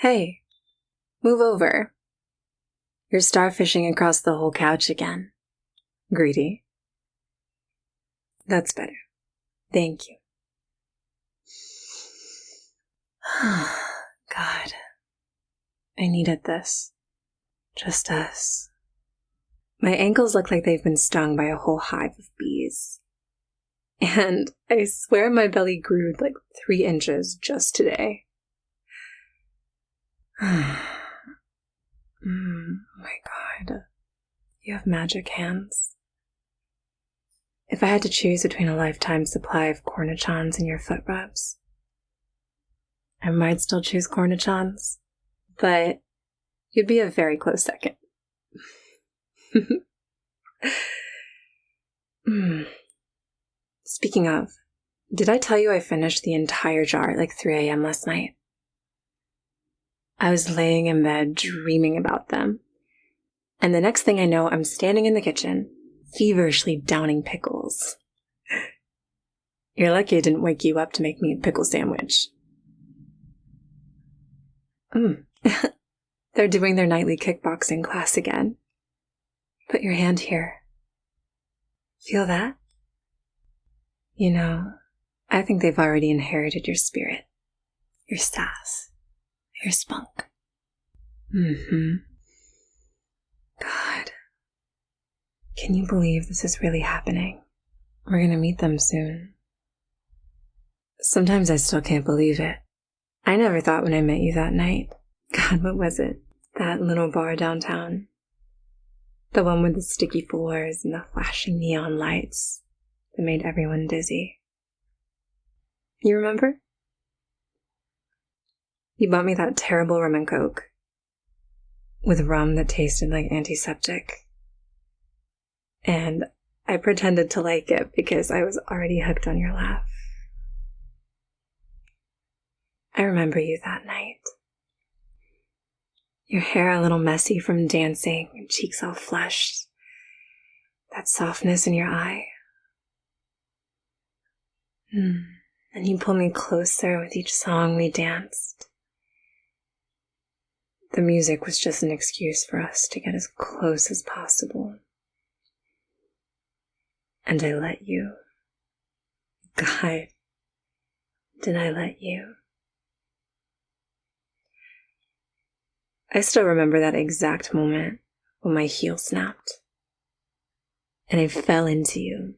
Hey, move over. You're starfishing across the whole couch again. Greedy. That's better. Thank you. God. I needed this. Just us. My ankles look like they've been stung by a whole hive of bees. And I swear my belly grew like 3 inches just today. Oh my God. You have magic hands. If I had to choose between a lifetime supply of cornichons and your foot rubs, I might still choose cornichons, but you'd be a very close second. Speaking of, did I tell you I finished the entire jar at like 3 a.m. last night? I was laying in bed dreaming about them. And the next thing I know, I'm standing in the kitchen, feverishly downing pickles. You're lucky I didn't wake you up to make me a pickle sandwich. They're doing their nightly kickboxing class again. Put your hand here. Feel that? You know, I think they've already inherited your spirit, your sass, your spunk. God. Can you believe this is really happening? We're gonna meet them soon. Sometimes I still can't believe it. I never thought when I met you that night. God, what was it? That little bar downtown. The one with the sticky floors and the flashing neon lights that made everyone dizzy. You remember? You bought me that terrible rum and coke with rum that tasted like antiseptic. And I pretended to like it because I was already hooked on your laugh. I remember you that night. Your hair a little messy from dancing, cheeks all flushed. That softness in your eye. And you pulled me closer with each song we danced. The music was just an excuse for us to get as close as possible. And I let you. God, did I let you? I still remember that exact moment when my heel snapped and I fell into you.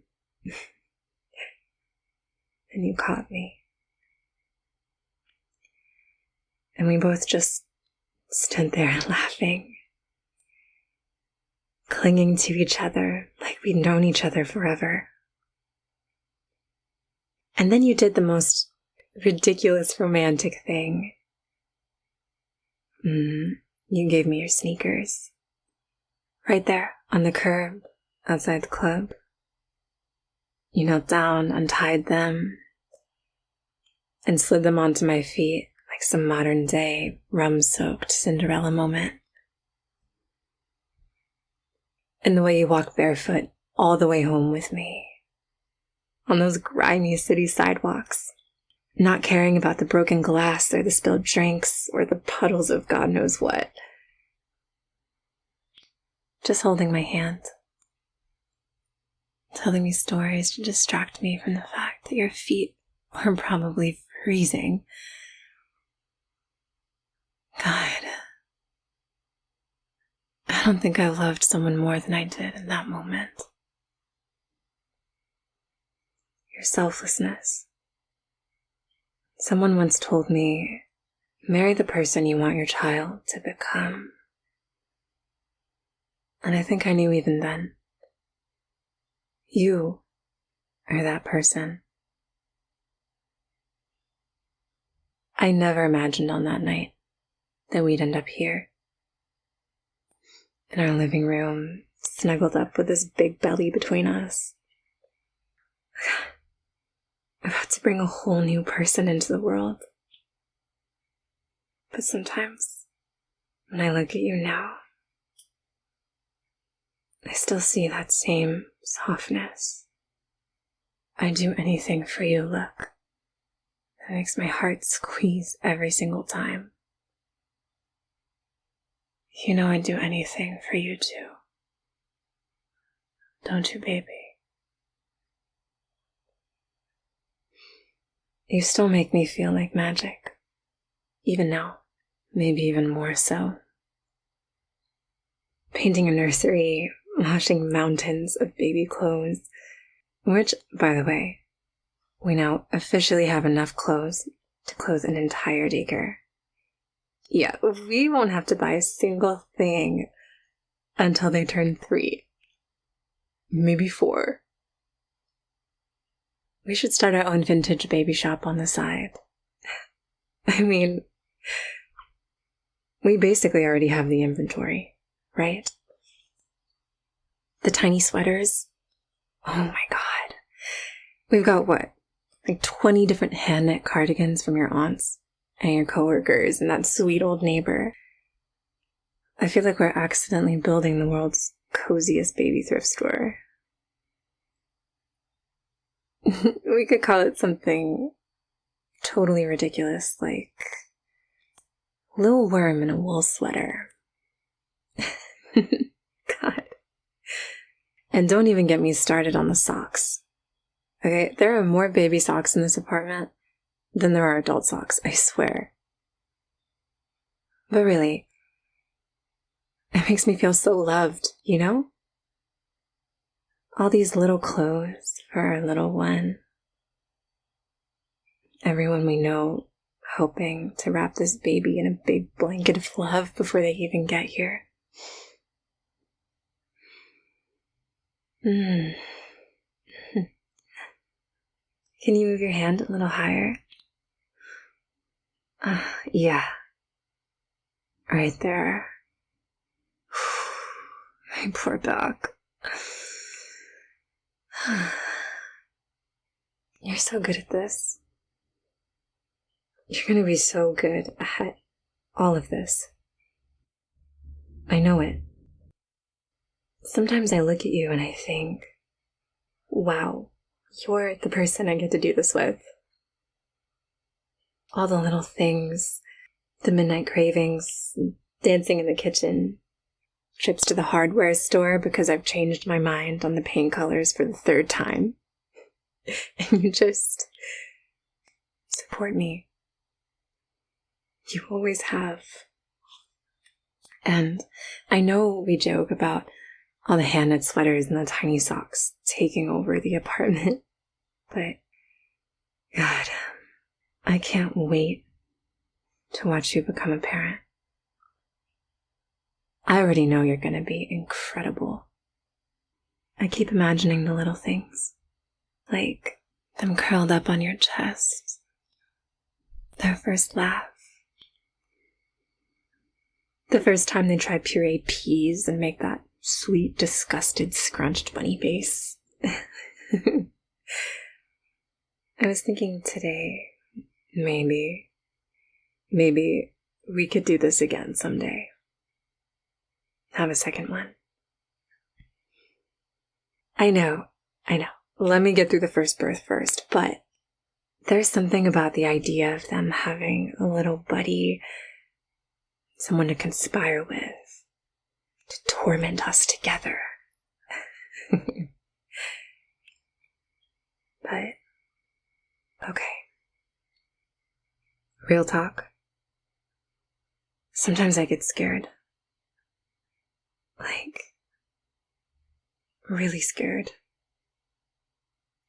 And you caught me. And we both just stood there laughing, clinging to each other like we'd known each other forever. And then you did the most ridiculous romantic thing. You gave me your sneakers. Right there on the curb outside the club. You knelt down, untied them, and slid them onto my feet like some modern day rum-soaked Cinderella moment. And the way you walked barefoot all the way home with me on those grimy city sidewalks, not caring about the broken glass or the spilled drinks or the puddles of God knows what. Just holding my hand, telling me stories to distract me from the fact that your feet were probably freezing. God, I don't think I loved someone more than I did in that moment. Your selflessness. Someone once told me, marry the person you want your child to become. And I think I knew even then. You are that person. I never imagined on that night that we'd end up here, in our living room, snuggled up with this big belly between us. About to bring a whole new person into the world. But sometimes, when I look at you now, I still see that same softness. I'd do anything for you look. That makes my heart squeeze every single time. You know I'd do anything for you too. Don't you, baby? You still make me feel like magic. Even now. Maybe even more so. Painting a nursery, washing mountains of baby clothes, which, by the way, we now officially have enough clothes to clothe an entire daycare. Yeah, we won't have to buy a single thing until they turn 3. Maybe 4. We should start our own vintage baby shop on the side. I mean, we basically already have the inventory, right? The tiny sweaters. Oh my god. We've got what? Like 20 different hand-knit cardigans from your aunts and your coworkers and that sweet old neighbor. I feel like we're accidentally building the world's coziest baby thrift store. We could call it something totally ridiculous, like Little Worm in a Wool Sweater. God. And don't even get me started on the socks. Okay, there are more baby socks in this apartment than there are adult socks, I swear. But really, it makes me feel so loved, you know? All these little clothes for our little one. Everyone we know hoping to wrap this baby in a big blanket of love before they even get here. Can you move your hand a little higher? Yeah. Right there. My poor back. You're so good at this. You're gonna be so good at all of this. I know it. Sometimes I look at you and I think, wow, you're the person I get to do this with. All the little things, the midnight cravings, dancing in the kitchen, trips to the hardware store because I've changed my mind on the paint colors for the 3rd time. And you just support me. You always have. And I know we joke about all the hand-knit sweaters and the tiny socks taking over the apartment, but God, I can't wait to watch you become a parent. I already know you're going to be incredible. I keep imagining the little things, like them curled up on your chest, their first laugh, the first time they try pureed peas and make that sweet, disgusted, scrunched bunny face. I was thinking today, maybe we could do this again someday. Have a second one. I know. Let me get through the first birth first, but there's something about the idea of them having a little buddy, someone to conspire with, to torment us together. But, okay. Real talk. Sometimes I get scared. Like, really scared.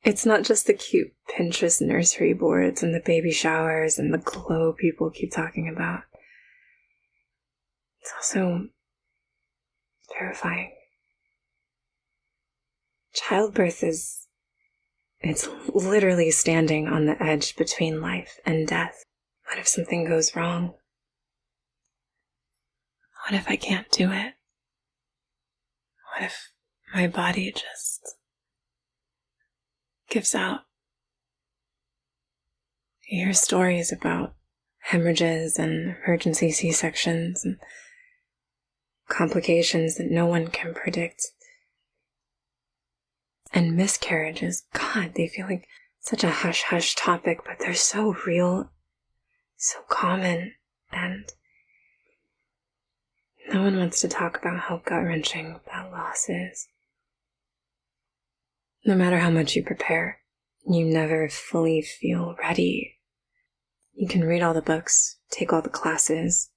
It's not just the cute Pinterest nursery boards and the baby showers and the glow people keep talking about. It's also terrifying. Childbirth it's literally standing on the edge between life and death. What if something goes wrong? What if I can't do it? What if my body just gives out? You hear stories about hemorrhages and emergency C-sections and complications that no one can predict. And miscarriages, God, they feel like such a hush-hush topic, but they're so real, so common, and No one wants to talk about how gut-wrenching that loss is. No matter how much you prepare, you never fully feel ready. You can read all the books, take all the classes,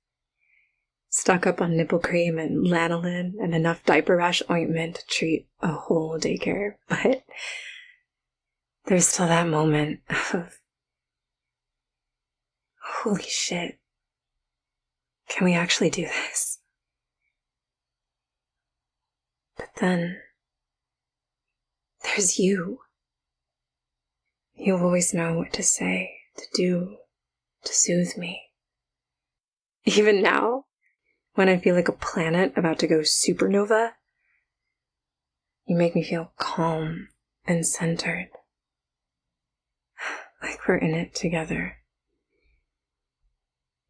stock up on nipple cream and lanolin and enough diaper rash ointment to treat a whole daycare, but there's still that moment of, holy shit, can we actually do this? But then, there's you. You always know what to say, to do, to soothe me. Even now, when I feel like a planet about to go supernova, you make me feel calm and centered. Like we're in it together.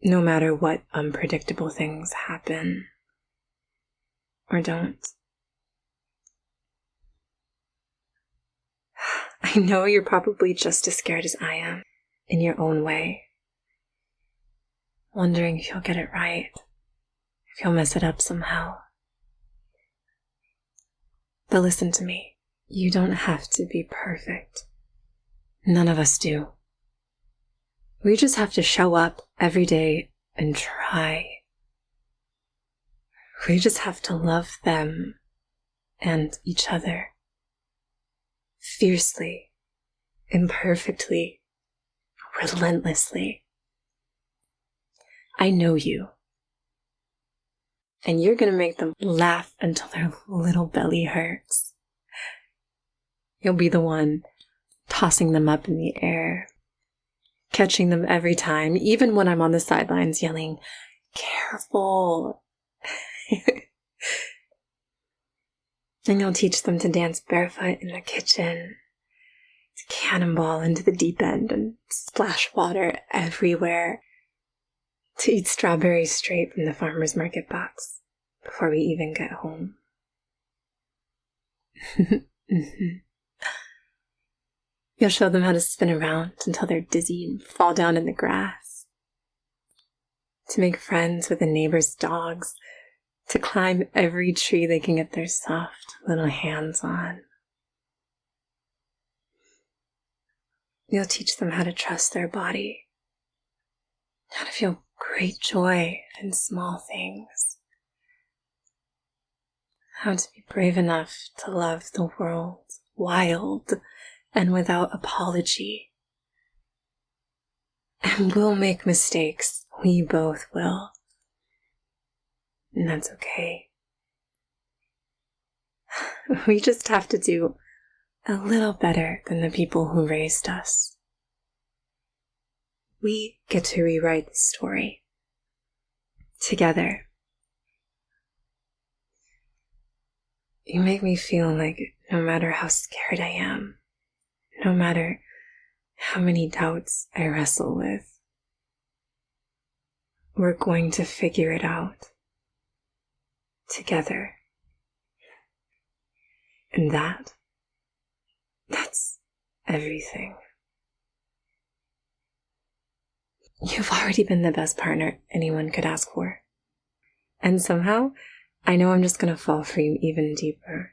No matter what unpredictable things happen or don't. I know you're probably just as scared as I am, in your own way. Wondering if you'll get it right, if you'll mess it up somehow. But listen to me, you don't have to be perfect. None of us do. We just have to show up every day and try. We just have to love them and each other. Fiercely, imperfectly, relentlessly. I know you. And you're gonna make them laugh until their little belly hurts. You'll be the one tossing them up in the air, catching them every time, even when I'm on the sidelines yelling, "Careful!" And you'll teach them to dance barefoot in the kitchen, to cannonball into the deep end and splash water everywhere, to eat strawberries straight from the farmer's market box before we even get home. You'll show them how to spin around until they're dizzy and fall down in the grass, to make friends with the neighbor's dogs, to climb every tree they can get their soft little hands on. You'll teach them how to trust their body, how to feel great joy in small things, how to be brave enough to love the world wild and without apology. And we'll make mistakes, we both will. And that's okay. We just have to do a little better than the people who raised us. We get to rewrite the story together. You make me feel like no matter how scared I am, no matter how many doubts I wrestle with, we're going to figure it out together. And that's everything. You've already been the best partner anyone could ask for. And somehow, I know I'm just going to fall for you even deeper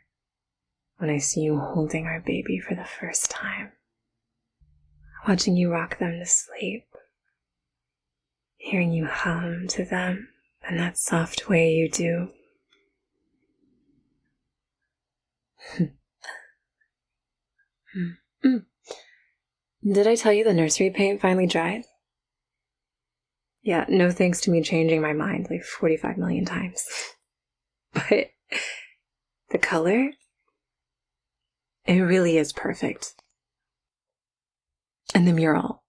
when I see you holding our baby for the first time. Watching you rock them to sleep. Hearing you hum to them in that soft way you do. Did I tell you the nursery paint finally dried? Yeah, no thanks to me changing my mind like 45 million times. But the color, it really is perfect. And the mural,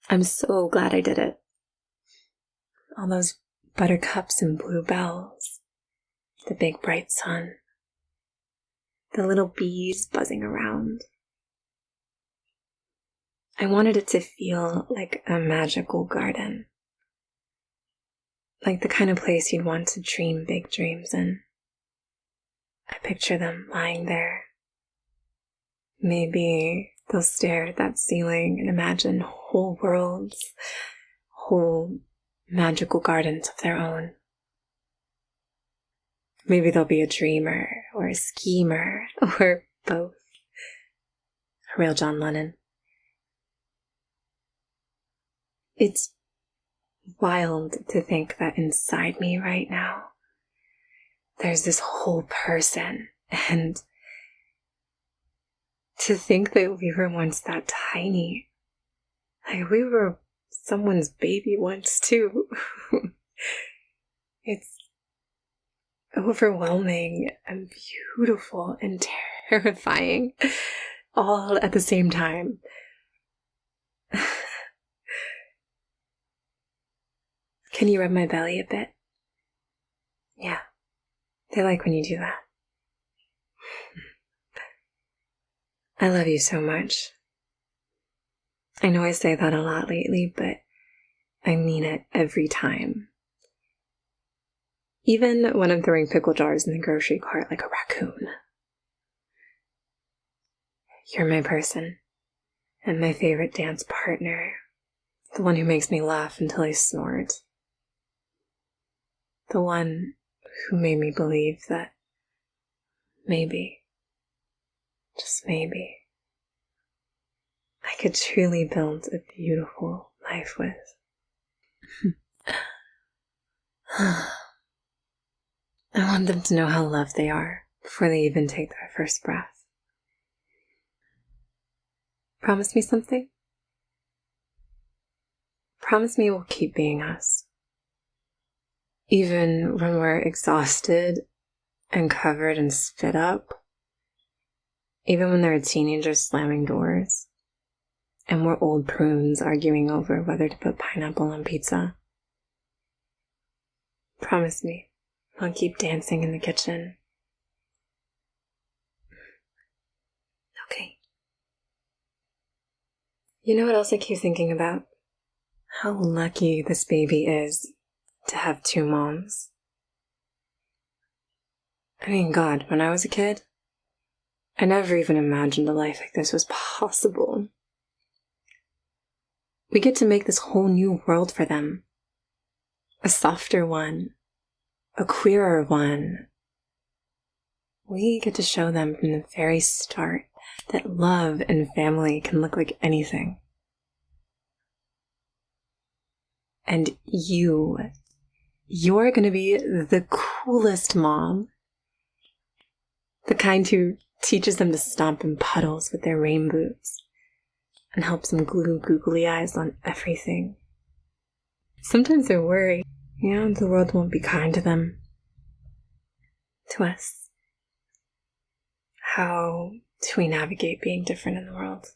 I'm so glad I did it. All those buttercups and bluebells, the big bright sun, the little bees buzzing around. I wanted it to feel like a magical garden. Like the kind of place you'd want to dream big dreams in. I picture them lying there. Maybe they'll stare at that ceiling and imagine whole worlds, whole magical gardens of their own. Maybe they'll be a dreamer or a schemer or both. A real John Lennon. It's wild to think that inside me right now, there's this whole person, and to think that we were once that tiny. Like, we were someone's baby once, too. It's overwhelming and beautiful and terrifying all at the same time. Can you rub my belly a bit? Yeah, they like when you do that. I love you so much. I know I say that a lot lately, but I mean it every time. Even when I'm throwing pickle jars in the grocery cart like a raccoon. You're my person, and my favorite dance partner, the one who makes me laugh until I snort. The one who made me believe that maybe, just maybe, I could truly build a beautiful life with. I want them to know how loved they are before they even take their first breath. Promise me something? Promise me we'll keep being us. Even when we're exhausted and covered in spit up. Even when there are teenagers slamming doors. And we're old prunes arguing over whether to put pineapple on pizza. Promise me I'll keep dancing in the kitchen. Okay. You know what else I keep thinking about? How lucky this baby is to have two moms. I mean, God, when I was a kid, I never even imagined a life like this was possible. We get to make this whole new world for them. A softer one. A queerer one. We get to show them from the very start that love and family can look like anything. And you're going to be the coolest mom. The kind who teaches them to stomp in puddles with their rain boots and helps them glue googly eyes on everything. Sometimes I worry, the world won't be kind to them. To us. How do we navigate being different in the world?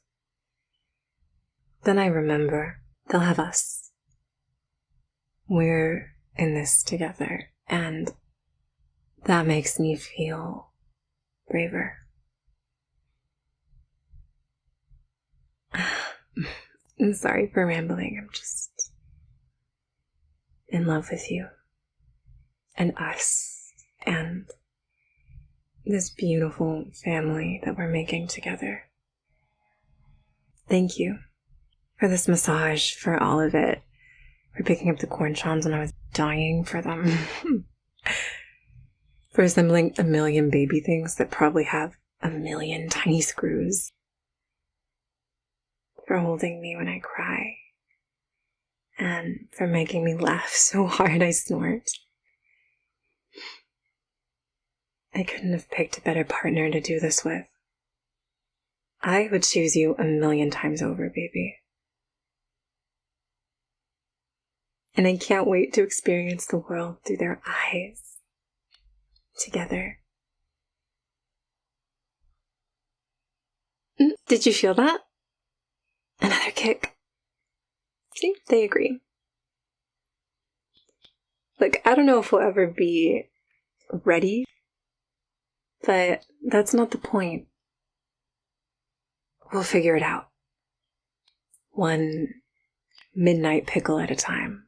Then I remember they'll have us. We're in this together, and that makes me feel braver. I'm sorry for rambling. I'm just in love with you and us and this beautiful family that we're making together. Thank you for this massage, for all of it, for picking up the cornichons when I was dying for them, for assembling a million baby things that probably have a million tiny screws, for holding me when I cry, and for making me laugh so hard I snort. I couldn't have picked a better partner to do this with. I would choose you a million times over, baby. And I can't wait to experience the world through their eyes. Together. Did you feel that? Another kick. See, they agree. Look, I don't know if we'll ever be ready, but that's not the point. We'll figure it out. One midnight pickle at a time.